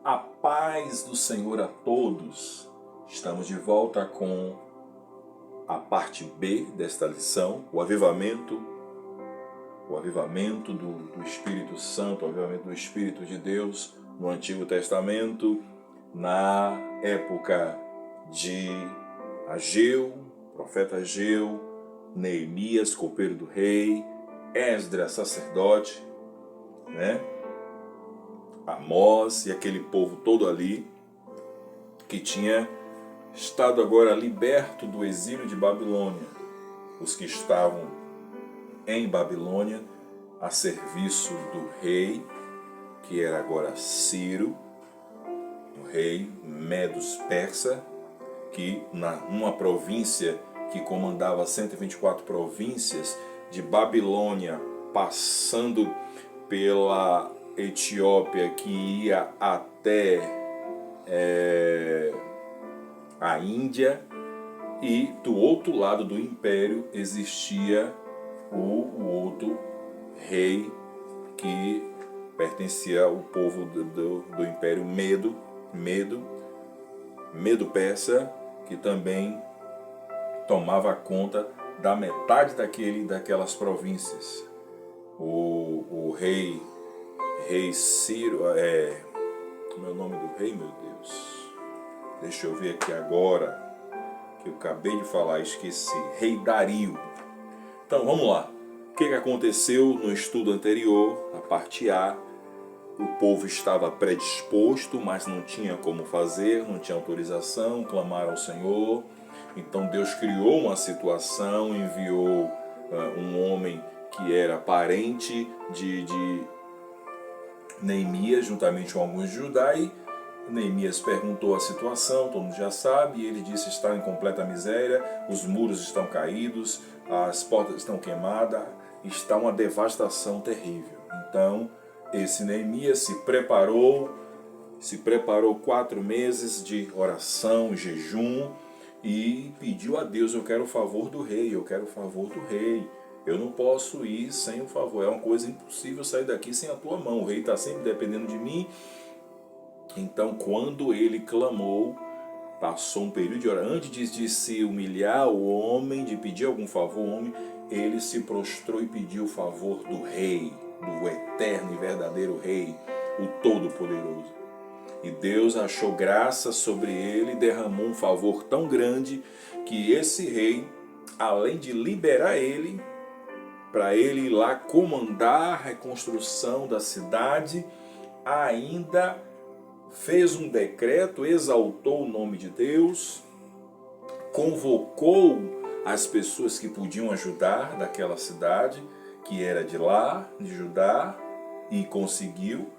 A paz do Senhor a todos. Estamos de volta com a parte B desta lição, o avivamento do Espírito Santo, o avivamento do Espírito de Deus no Antigo Testamento, na época de Ageu, profeta Ageu, Neemias, copeiro do rei, Esdras, sacerdote, Amós e aquele povo todo ali que tinha estado agora liberto do exílio de Babilônia. Os que estavam em Babilônia a serviço do rei, que era agora Ciro, o rei Medos Persa, que numa província que comandava 124 províncias de Babilônia, passando pela Etiópia, que ia até a Índia, e do outro lado do império existia o outro rei que pertencia ao povo do império Medo Persa, que também tomava conta da metade daquelas províncias. O rei Ciro, como é o nome do rei, meu Deus? Deixa eu ver aqui agora, que eu acabei de falar, esqueci. Rei Dario. Então, vamos lá. O que aconteceu no estudo anterior, a parte A? O povo estava predisposto, mas não tinha como fazer, não tinha autorização, clamaram ao Senhor. Então Deus criou uma situação, enviou um homem que era parente de Neemias, juntamente com alguns de Judá, e Neemias perguntou a situação, todo mundo já sabe, e ele disse: está em completa miséria, os muros estão caídos, as portas estão queimadas, está uma devastação terrível. Então, esse Neemias se preparou 4 meses de oração, jejum, e pediu a Deus: eu quero o favor do rei, eu quero o favor do rei. Eu não posso ir sem o favor, é uma coisa impossível sair daqui sem a tua mão, o rei está sempre dependendo de mim. Então, quando ele clamou, passou um período de oração, antes de se humilhar o homem, de pedir algum favor ao homem, ele se prostrou e pediu o favor do rei, do eterno e verdadeiro rei, o Todo-Poderoso. E Deus achou graça sobre ele e derramou um favor tão grande que esse rei, além de liberar ele, para ele ir lá comandar a reconstrução da cidade, ainda fez um decreto, exaltou o nome de Deus, convocou as pessoas que podiam ajudar daquela cidade, que era de lá, de Judá, e conseguiu.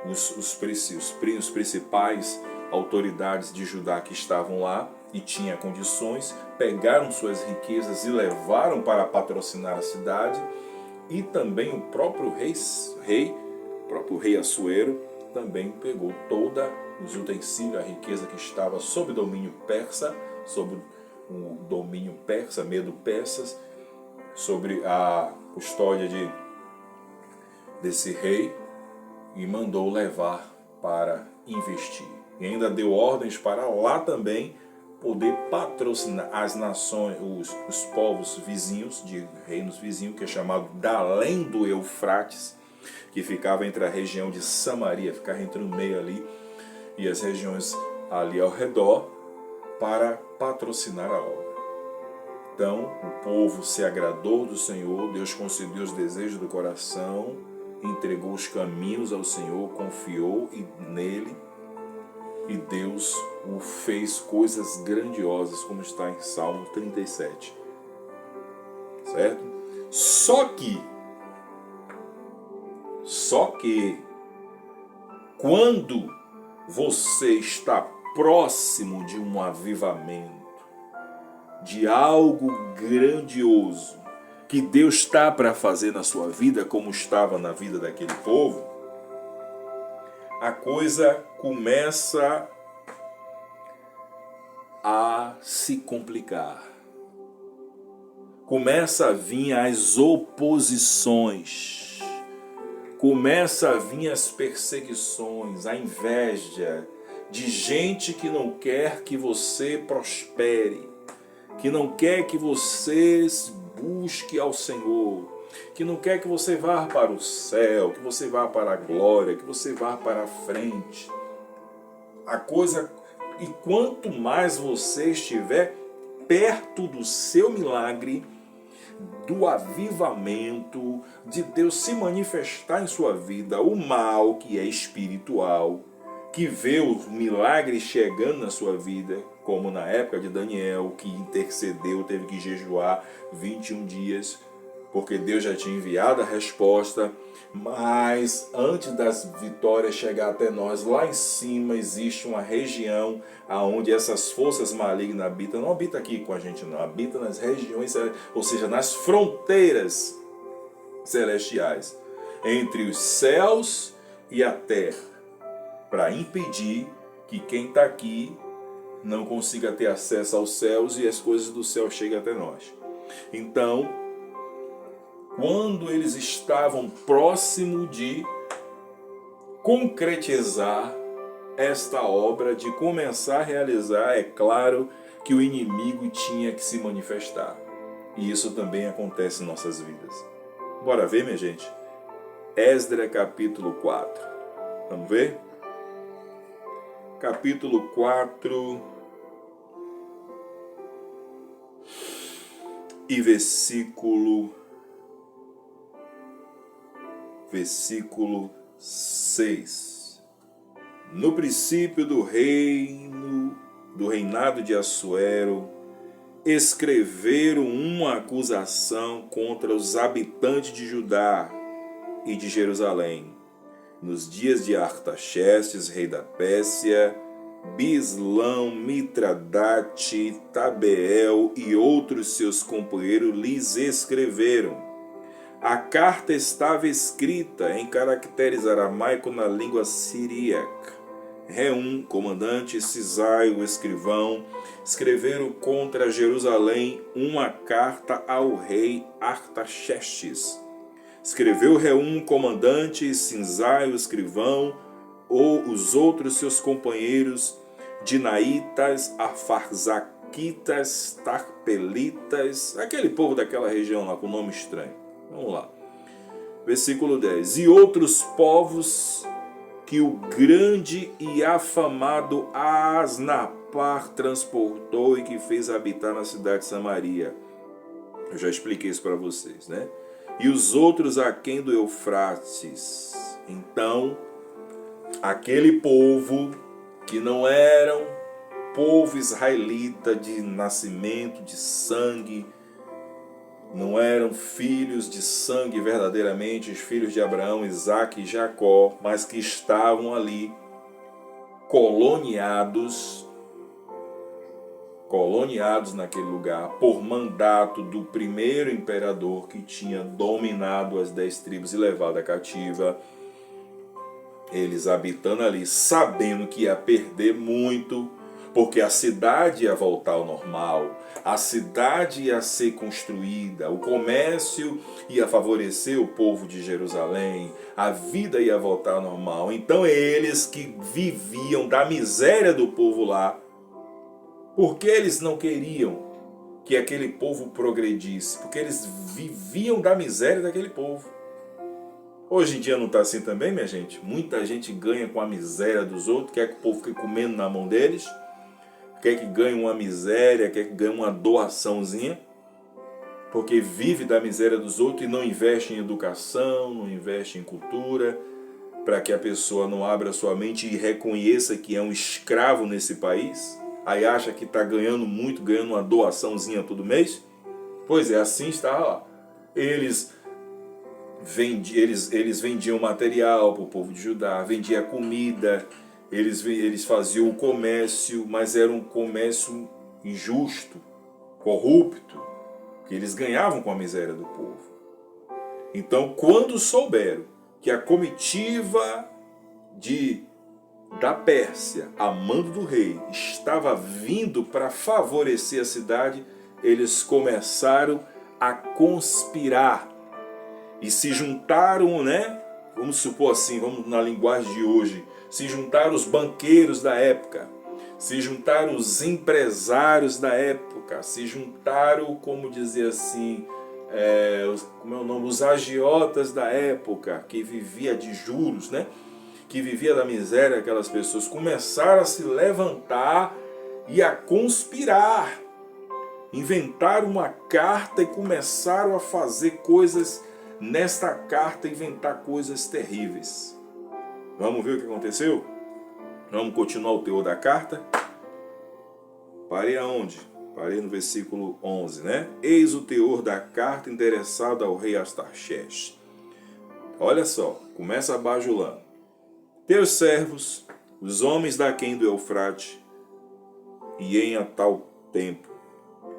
Os principais autoridades de Judá que estavam lá e tinham condições, pegaram suas riquezas e levaram para patrocinar a cidade. E também o próprio rei Assuero também pegou todos os utensílios, a riqueza que estava sob domínio persa, sob o domínio persa, Medo Persas, sobre a custódia desse rei, e mandou levar para investir. E ainda deu ordens para lá também poder patrocinar as nações, os povos vizinhos, de reinos vizinhos, que é chamado da além do Eufrates, que ficava entre a região de Samaria, ficava entre o meio ali, e as regiões ali ao redor, para patrocinar a obra. Então, o povo se agradou do Senhor, Deus concedeu os desejos do coração, entregou os caminhos ao Senhor, confiou nele, e Deus o fez coisas grandiosas, como está em Salmo 37. Certo? Só que quando você está próximo de um avivamento, de algo grandioso que Deus está para fazer na sua vida, como estava na vida daquele povo, a coisa começa a se complicar. Começa a vir as oposições. começa a vir as perseguições, a inveja de gente que não quer que você prospere, que não quer que você busque ao Senhor, que não quer que você vá para o céu, que você vá para a glória, que você vá para a frente. E quanto mais você estiver perto do seu milagre, do avivamento, de Deus se manifestar em sua vida, o mal que é espiritual, que vê o milagre chegando na sua vida, como na época de Daniel, que intercedeu, teve que jejuar 21 dias, porque Deus já tinha enviado a resposta. Mas antes das vitórias chegar até nós, lá em cima existe uma região onde essas forças malignas habitam. Não habita aqui com a gente não, habita nas regiões, ou seja, nas fronteiras celestiais, entre os céus e a terra, para impedir que quem está aqui não consiga ter acesso aos céus e as coisas do céu cheguem até nós. Então, quando eles estavam próximo de concretizar esta obra, de começar a realizar, é claro que o inimigo tinha que se manifestar. E isso também acontece em nossas vidas. Bora ver, minha gente? Esdras capítulo 4. Vamos ver? Capítulo 4 e versículo 6. No princípio do reinado de Assuero, escreveram uma acusação contra os habitantes de Judá e de Jerusalém. Nos dias de Artaxerxes, rei da Pérsia, Bislão, Mitradate, Tabeel e outros seus companheiros lhes escreveram. A carta estava escrita em caracteres aramaicos na língua siríaca. Reum, comandante, Cisai, o escrivão, escreveram contra Jerusalém uma carta ao rei Artaxerxes. Escreveu Reum, comandante, Cisai, o escrivão, ou os outros seus companheiros, dinaitas, afarzaquitas, tarpelitas, aquele povo daquela região lá com nome estranho. Vamos lá. Versículo 10. E outros povos que o grande e afamado Asnapar transportou e que fez habitar na cidade de Samaria. Eu já expliquei isso para vocês, né? E os outros aquém do Eufrates. Então, aquele povo que não era um povo israelita de nascimento, de sangue, não eram filhos de sangue verdadeiramente, os filhos de Abraão, Isaque e Jacó, mas que estavam ali coloniados naquele lugar por mandato do primeiro imperador que tinha dominado as 10 tribos e levado a cativa. Eles habitando ali, sabendo que ia perder muito, porque a cidade ia voltar ao normal, a cidade ia ser construída, o comércio ia favorecer o povo de Jerusalém, a vida ia voltar ao normal. Então eles que viviam da miséria do povo lá, porque eles não queriam que aquele povo progredisse, porque eles viviam da miséria daquele povo. Hoje em dia não está assim também, minha gente? Muita gente ganha com a miséria dos outros, quer que o povo fique comendo na mão deles, quer que ganhe uma miséria, quer que ganhe uma doaçãozinha, porque vive da miséria dos outros e não investe em educação, não investe em cultura, para que a pessoa não abra sua mente e reconheça que é um escravo nesse país. Aí acha que está ganhando muito, ganhando uma doaçãozinha todo mês. Pois é, assim está lá. Eles vendiam material para o povo de Judá, vendiam comida, eles faziam o comércio, mas era um comércio injusto, corrupto, que eles ganhavam com a miséria do povo. Então, quando souberam que a comitiva da Pérsia, a mando do rei, estava vindo para favorecer a cidade, eles começaram a conspirar e se juntaram, vamos supor assim, vamos na linguagem de hoje, se juntaram os banqueiros da época, se juntaram os empresários da época, se juntaram, como dizer assim, como é o nome? Os agiotas da época, que vivia de juros, né? Que vivia da miséria, aquelas pessoas começaram a se levantar e a conspirar. Inventaram uma carta e começaram a fazer coisas nesta carta, inventar coisas terríveis. Vamos ver o que aconteceu? Vamos continuar o teor da carta. Parei aonde? Parei no versículo 11, né? Eis o teor da carta endereçada ao rei Astarxerxes. Olha só, começa bajulando. Teus servos, os homens daquém do Eufrate, e em a tal tempo,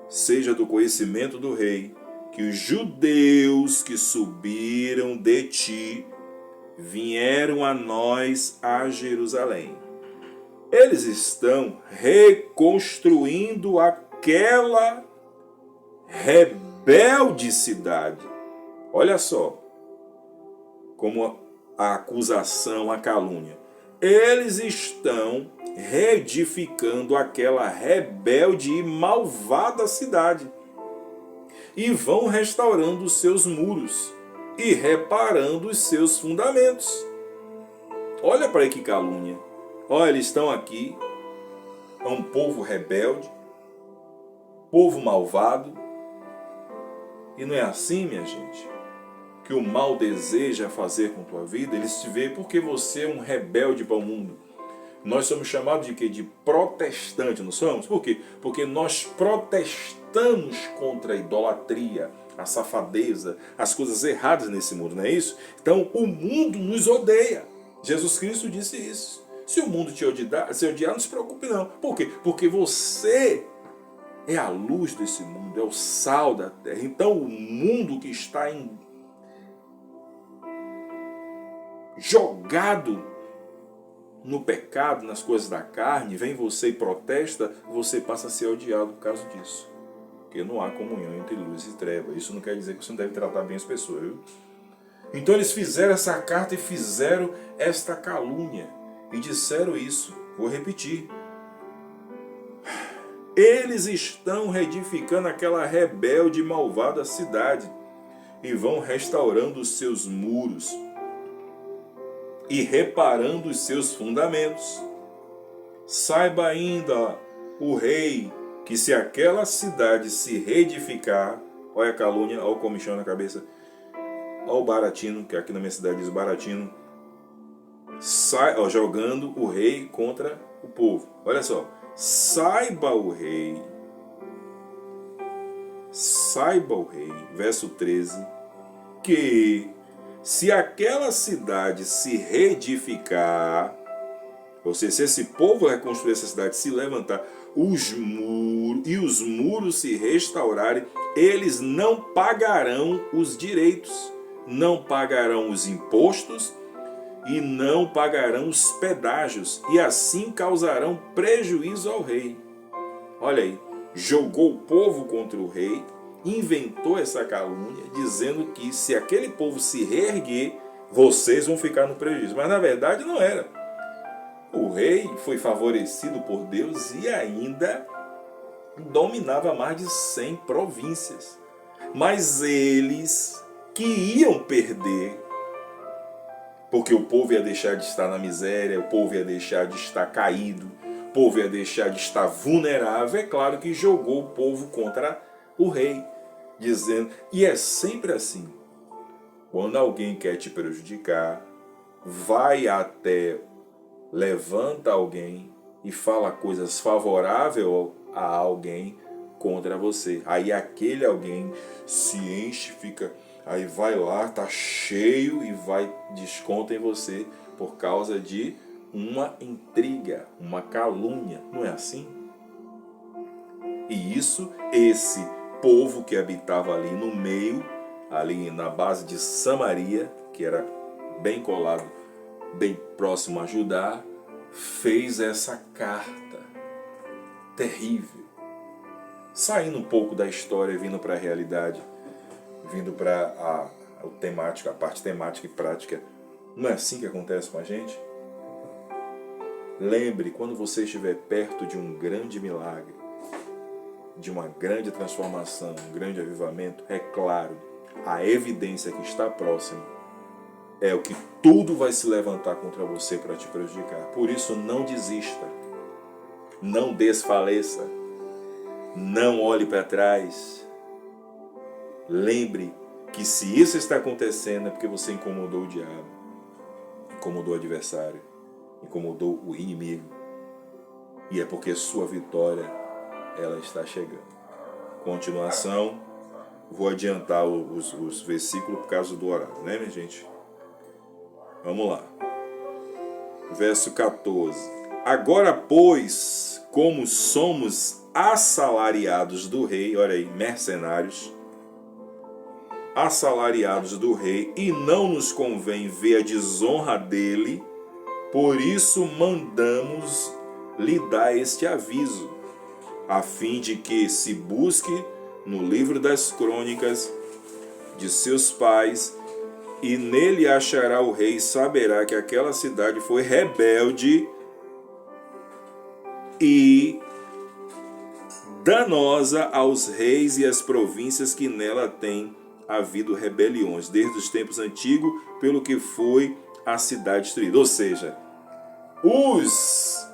seja do conhecimento do rei, que os judeus que subiram de ti vieram a nós a Jerusalém. Eles estão reconstruindo aquela rebelde cidade. Olha só como a acusação, a calúnia. Eles estão reedificando aquela rebelde e malvada cidade e vão restaurando os seus muros e reparando os seus fundamentos. Olha para aí que calúnia. Olha, eles estão aqui, é um povo rebelde, povo malvado. E não é assim, minha gente, que o mal deseja fazer com tua vida. Eles te veem porque você é um rebelde para o mundo. Nós somos chamados de quê? De protestante, não somos? Por quê? Porque nós protestamos contra a idolatria, a safadeza, as coisas erradas nesse mundo, não é isso? Então o mundo nos odeia. Jesus Cristo disse isso. Se o mundo te odiar, não se preocupe não. Por quê? Porque você é a luz desse mundo, é o sal da terra. Então o mundo que está jogado no pecado, nas coisas da carne, vem você e protesta, você passa a ser odiado por causa disso. Porque não há comunhão entre luz e treva. Isso não quer dizer que você não deve tratar bem as pessoas, viu? Então eles fizeram essa carta e fizeram esta calúnia. E disseram isso. Vou repetir. Eles estão reedificando aquela rebelde e malvada cidade e vão restaurando os seus muros e reparando os seus fundamentos. Saiba ainda o rei que se aquela cidade se reedificar, olha a calúnia, olha o comichão na cabeça, olha o baratino, que aqui na minha cidade diz baratino, jogando o rei contra o povo. Olha só, saiba o rei, verso 13, que se aquela cidade se reedificar, ou seja, se esse povo reconstruir essa cidade, se levantar, os muros se restaurarem, eles não pagarão os direitos, não pagarão os impostos e não pagarão os pedágios, e assim causarão prejuízo ao rei. Olha aí, jogou o povo contra o rei, inventou essa calúnia, dizendo que se aquele povo se reerguer, vocês vão ficar no prejuízo. Mas na verdade não era. O rei foi favorecido por Deus e ainda dominava mais de 100 províncias. Mas eles que iam perder, porque o povo ia deixar de estar na miséria, o povo ia deixar de estar caído, o povo ia deixar de estar vulnerável, é claro que jogou o povo contra o rei, dizendo, e é sempre assim, quando alguém quer te prejudicar, levanta alguém e fala coisas favoráveis a alguém contra você. Aí aquele alguém se enche, aí vai lá, tá cheio e desconta em você por causa de uma intriga, uma calúnia. Não é assim? E esse povo que habitava ali no meio, ali na base de Samaria, que era bem colado, bem próximo a Judá, fez essa carta terrível. Saindo um pouco da história e vindo para a realidade, vindo para a parte temática e prática. Não é assim que acontece com a gente? Lembre, quando você estiver perto de um grande milagre, de uma grande transformação, um grande avivamento, é claro, a evidência que está próxima é o que tudo vai se levantar contra você para te prejudicar. Por isso, não desista, não desfaleça, não olhe para trás. Lembre que se isso está acontecendo é porque você incomodou o diabo, incomodou o adversário, incomodou o inimigo. E é porque sua vitória, ela está chegando. Continuação, vou adiantar os versículos por causa do horário, né, minha gente? Vamos lá. Verso 14. Agora, pois, como somos assalariados do rei, olha aí, mercenários, assalariados do rei, e não nos convém ver a desonra dele, por isso mandamos lhe dar este aviso, a fim de que se busque no livro das crônicas de seus pais, e nele achará o rei, saberá que aquela cidade foi rebelde e danosa aos reis e às províncias que nela têm havido rebeliões, desde os tempos antigos, pelo que foi a cidade destruída. Ou seja, os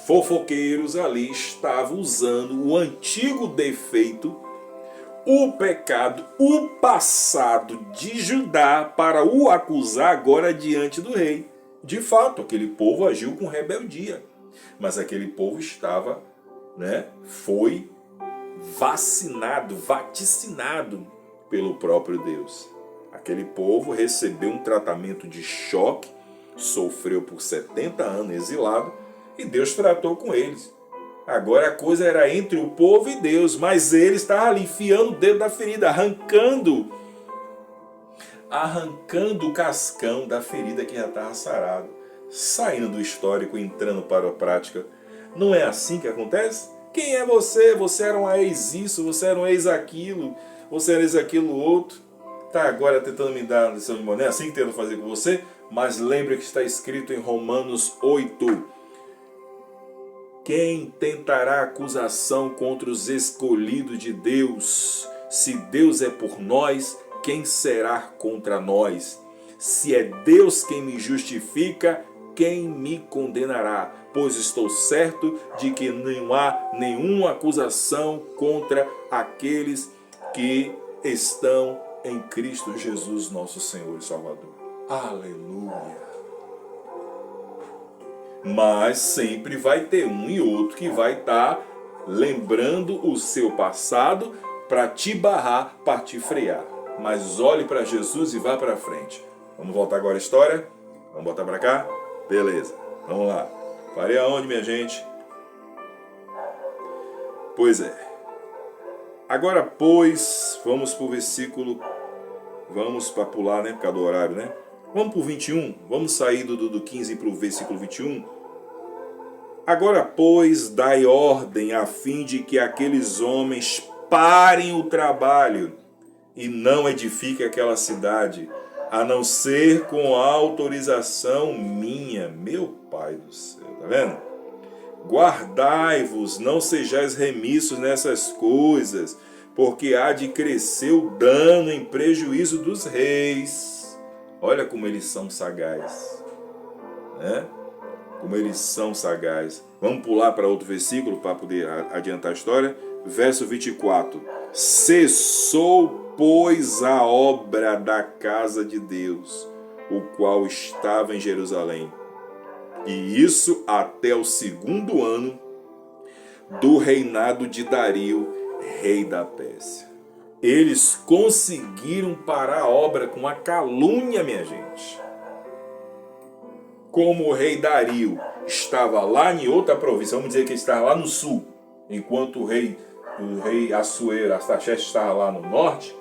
fofoqueiros ali estavam usando o antigo defeito, o pecado, o passado de Judá para o acusar agora diante do rei. De fato, aquele povo agiu com rebeldia, mas aquele povo estava, foi vaticinado pelo próprio Deus. Aquele povo recebeu um tratamento de choque, sofreu por 70 anos exilado, e Deus tratou com eles. Agora a coisa era entre o povo e Deus, mas ele estava ali enfiando o dedo na ferida, arrancando o cascão da ferida que já estava sarado, saindo do histórico e entrando para a prática. Não é assim que acontece? Quem é você? Você era um ex isso, você era um ex aquilo, você era ex aquilo outro. Está agora tentando me dar lição de moral. Não é assim que tento fazer com você? Mas lembre que está escrito em Romanos 8. Quem tentará acusação contra os escolhidos de Deus? Se Deus é por nós, quem será contra nós? Se é Deus quem me justifica, quem me condenará? Pois estou certo de que não há nenhuma acusação contra aqueles que estão em Cristo Jesus, nosso Senhor e Salvador. Aleluia! Mas sempre vai ter um e outro que vai estar lembrando o seu passado para te barrar, para te frear. Mas olhe para Jesus e vá para frente. Vamos voltar agora à história? Vamos botar para cá? Beleza, vamos lá. Parei aonde, minha gente? Pois é. Agora, pois, vamos para o versículo... Vamos para pular, por causa do horário, Vamos para o 21. Vamos sair do 15 para o versículo 21. Agora, pois, dai ordem a fim de que aqueles homens parem o trabalho e não edifiquem aquela cidade, a não ser com a autorização minha. Meu Pai do céu, tá vendo? Guardai-vos, não sejais remissos nessas coisas, porque há de crescer o dano em prejuízo dos reis. Olha como eles são sagazes, Como eles são sagazes. Vamos pular para outro versículo para poder adiantar a história. Verso 24. Cessou, pois, a obra da casa de Deus, o qual estava em Jerusalém. E isso até o 2º ano do reinado de Dario, rei da Pérsia. Eles conseguiram parar a obra com a calúnia, minha gente. Como o rei Dario estava lá em outra província, vamos dizer que ele estava lá no sul, enquanto o rei Assuero, Artaxerxes, estava lá no norte,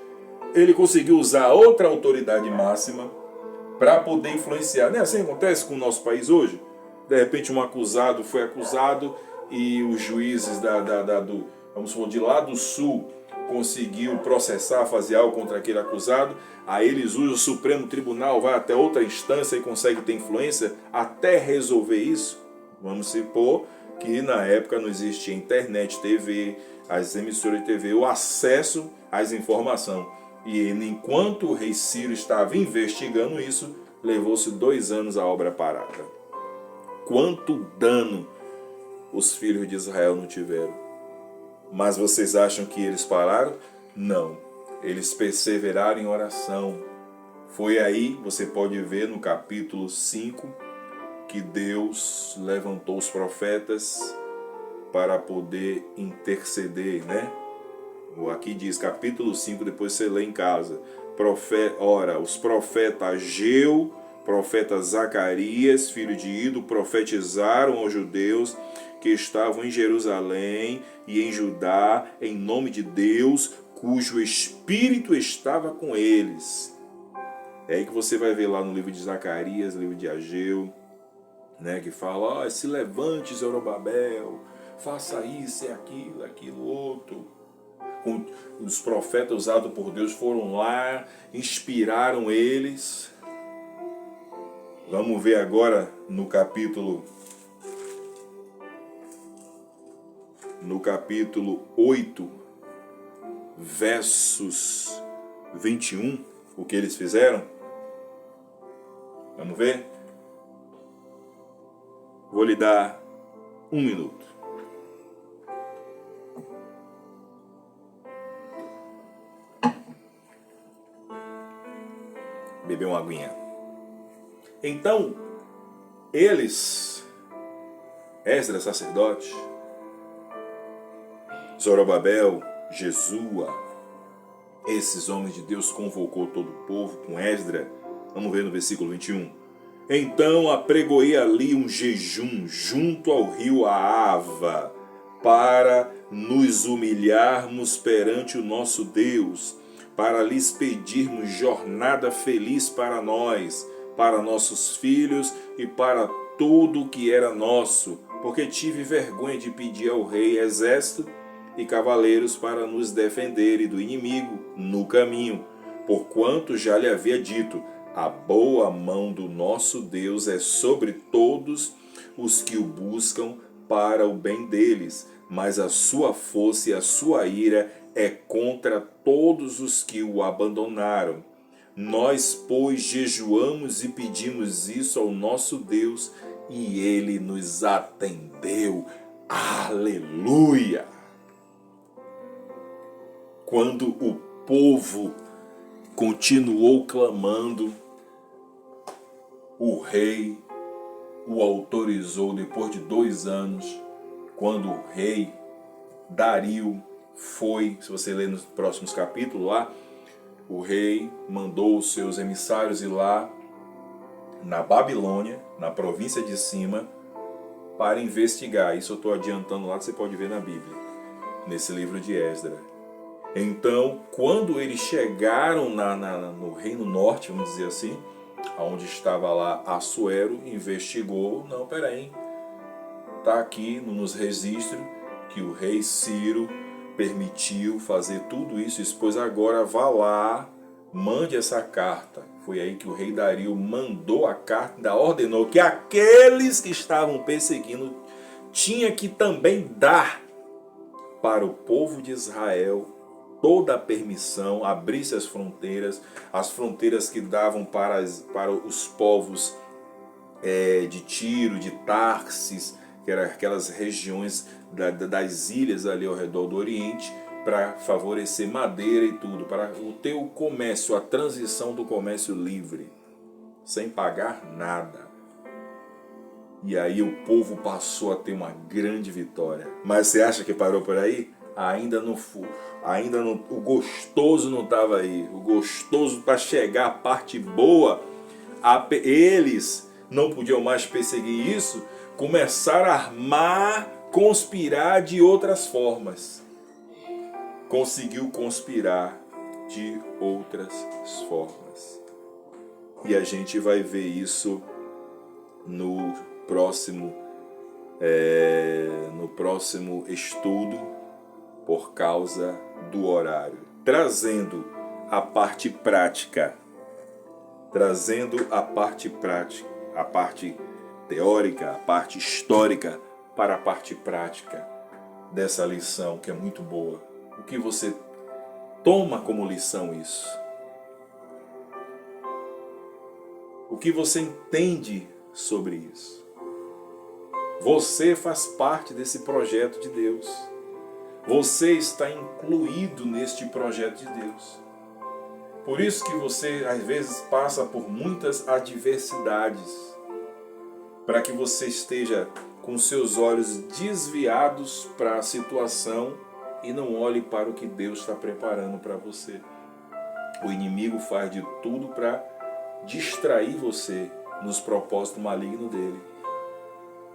ele conseguiu usar outra autoridade máxima para poder influenciar. Não é assim que acontece com o nosso país hoje? De repente um acusado foi acusado e os juízes vamos supor, de lá do sul conseguiu processar, fazer algo contra aquele acusado, aí eles usam o Supremo Tribunal, vai até outra instância e consegue ter influência até resolver isso. Vamos supor que na época não existia internet, TV, as emissoras de TV, o acesso às informações. E enquanto o rei Ciro estava investigando isso, levou-se 2 anos a obra parada. Quanto dano os filhos de Israel não tiveram? Mas vocês acham que eles pararam? Não. Eles perseveraram em oração. Foi aí, você pode ver no capítulo 5, que Deus levantou os profetas para poder interceder, né? Aqui diz, capítulo 5, depois você lê em casa. Ora, os profetas Ageu, profeta Zacarias, filho de Ido, profetizaram aos judeus que estavam em Jerusalém e em Judá, em nome de Deus, cujo Espírito estava com eles. É aí que você vai ver lá no livro de Zacarias, livro de Ageu, né, que fala, se levante, Zorobabel, faça isso, aquilo, outro. Os profetas usados por Deus foram lá, inspiraram eles. Vamos ver agora no capítulo 8, versos 21, o que eles fizeram. Vamos ver? Vou lhe dar 1 minuto. Beber uma aguinha. Então, eles, Esdras, sacerdote, Zorobabel, Jesua, esses homens de Deus convocou todo o povo com Esdras. Vamos ver no versículo 21. Então apregoei ali um jejum junto ao rio Ahava, para nos humilharmos perante o nosso Deus, para lhes pedirmos jornada feliz para nós, para nossos filhos e para tudo o que era nosso, porque tive vergonha de pedir ao rei exército e cavaleiros para nos defenderem do inimigo no caminho, porquanto já lhe havia dito, a boa mão do nosso Deus é sobre todos os que o buscam para o bem deles, mas a sua força e a sua ira é contra todos os que o abandonaram. Nós, pois, jejuamos e pedimos isso ao nosso Deus, e ele nos atendeu. Aleluia! Quando o povo continuou clamando, o rei o autorizou depois de 2 anos, quando o rei Dario foi, se você ler nos próximos capítulos lá, o rei mandou os seus emissários ir lá na Babilônia, na província de cima, para investigar. Isso eu estou adiantando lá, que você pode ver na Bíblia, nesse livro de Esdras. Então, quando eles chegaram no Reino Norte, vamos dizer assim, onde estava lá Assuero, investigou, não, peraí, está aqui nos registros que o rei Ciro permitiu fazer tudo isso, expôs, agora vá lá, mande essa carta. Foi aí que o rei Dario mandou a carta, ainda ordenou que aqueles que estavam perseguindo tinha que também dar para o povo de Israel toda a permissão, abrisse as fronteiras que davam para os povos de Tiro, de Tarsis, que eram aquelas regiões das ilhas ali ao redor do Oriente, para favorecer madeira e tudo, para o teu comércio, a transição do comércio livre, sem pagar nada. E aí o povo passou a ter uma grande vitória. Mas você acha que parou por aí? Ainda não, o gostoso não estava aí. O gostoso, para chegar a parte boa, eles não podiam mais perseguir isso, começaram a armar, conspirar de outras formas. Conseguiu conspirar de outras formas. E a gente vai ver isso no próximo estudo, por causa do horário. Trazendo a parte prática, a parte teórica, a parte histórica, para a parte prática dessa lição que é muito boa. O que você toma como lição isso? O que você entende sobre isso? Você faz parte desse projeto de Deus. Você está incluído neste projeto de Deus. Por isso que você às vezes passa por muitas adversidades, para que você esteja com seus olhos desviados para a situação e não olhe para o que Deus está preparando para você. O inimigo faz de tudo para distrair você nos propósitos malignos dele.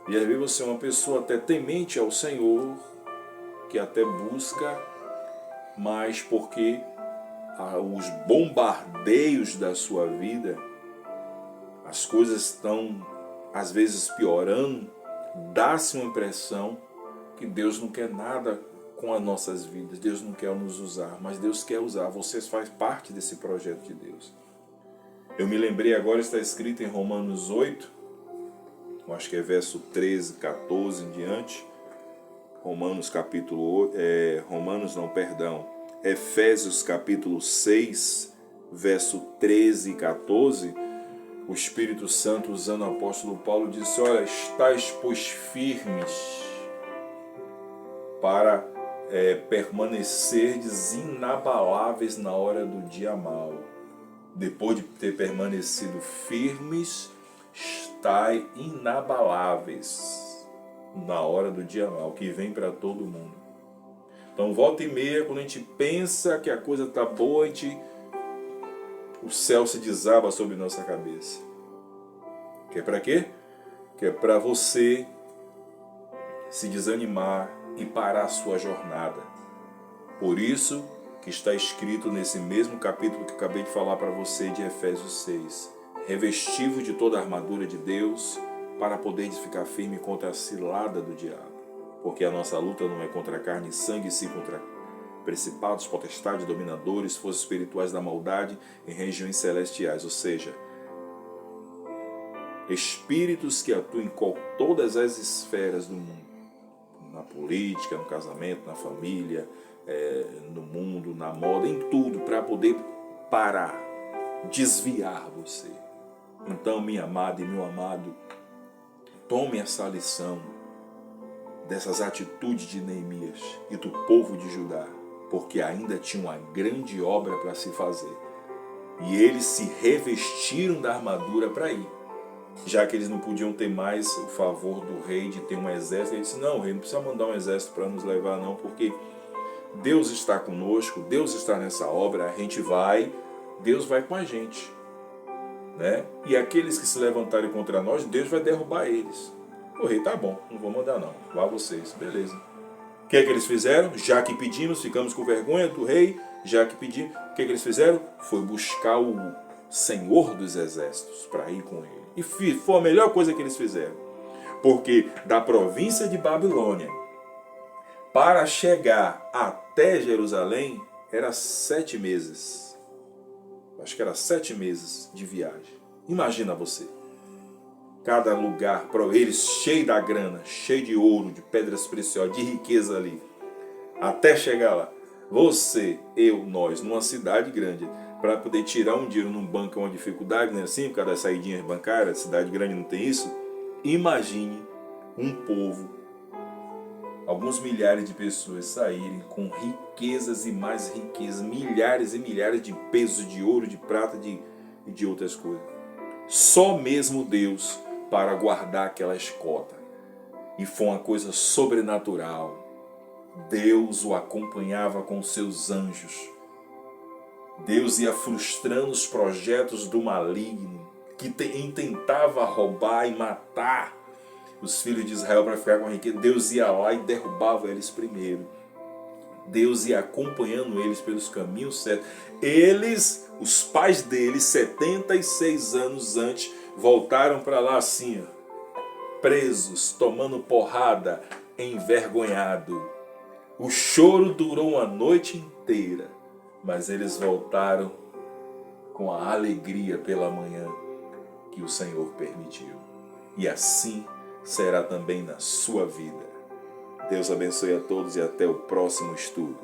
E às vezes você é uma pessoa até temente ao Senhor, que até busca, mas porque os bombardeios da sua vida, as coisas estão às vezes piorando, dá-se uma impressão que Deus não quer nada com as nossas vidas, Deus não quer nos usar, mas Deus quer usar, você faz parte desse projeto de Deus. Eu me lembrei agora, está escrito em Romanos 8, eu acho que é verso 13, 14 em diante, Efésios capítulo 6, verso 13 e 14, o Espírito Santo, usando o apóstolo Paulo, disse: olha, estáis, pois, firmes para permanecerdes inabaláveis na hora do dia mau. Depois de ter permanecido firmes, estai inabaláveis na hora do dia mau, que vem para todo mundo. Então, volta e meia, quando a gente pensa que a coisa está boa, o céu se desaba sobre nossa cabeça. Que é para quê? Que é para você se desanimar e parar a sua jornada. Por isso que está escrito nesse mesmo capítulo que eu acabei de falar para você, de Efésios 6. Revesti-vos de toda a armadura de Deus para poderes ficar firme contra a cilada do diabo. Porque a nossa luta não é contra carne e sangue, sim contra principados, potestades, dominadores, forças espirituais da maldade em regiões celestiais. Ou seja, espíritos que atuam em todas as esferas do mundo. Na política, no casamento, na família, no mundo, na moda, em tudo, para poder parar, desviar você. Então, minha amada e meu amado, tome essa lição dessas atitudes de Neemias e do povo de Judá, porque ainda tinha uma grande obra para se fazer. E eles se revestiram da armadura para ir. Já que eles não podiam ter mais o favor do rei de ter um exército, ele disse: não, o rei não precisa mandar um exército para nos levar não, porque Deus está conosco, Deus está nessa obra, a gente vai, Deus vai com a gente, né? E aqueles que se levantarem contra nós, Deus vai derrubar eles. O rei: tá bom, não vou mandar não, vá vocês, beleza. O que é que eles fizeram? Já que pedimos, ficamos com vergonha do rei, já que pedimos, o que é que eles fizeram? Foi buscar o Senhor dos Exércitos para ir com ele. E foi a melhor coisa que eles fizeram. Porque da província de Babilônia para chegar até Jerusalém era 7 meses. Acho que era 7 meses de viagem. Imagina você. Cada lugar para eles cheio da grana, cheio de ouro, de pedras preciosas, de riqueza ali. Até chegar lá. Você, eu, nós, numa cidade grande, para poder tirar um dinheiro num banco é uma dificuldade, né? Assim, por causa das saídinhas bancárias, cidade grande não tem isso. Imagine um povo, alguns milhares de pessoas saírem com riquezas e mais riquezas, milhares e milhares de pesos de ouro, de prata e de outras coisas. Só mesmo Deus para guardar aquela escota. E foi uma coisa sobrenatural. Deus o acompanhava com seus anjos. Deus ia frustrando os projetos do maligno, que tentava roubar e matar os filhos de Israel para ficar com a riqueza. Deus ia lá e derrubava eles primeiro. Deus ia acompanhando eles pelos caminhos certos. Eles, os pais deles, 76 anos antes, voltaram para lá assim, presos, tomando porrada, envergonhado. O choro durou uma noite inteira, mas eles voltaram com a alegria pela manhã que o Senhor permitiu. E assim será também na sua vida. Deus abençoe a todos e até o próximo estudo.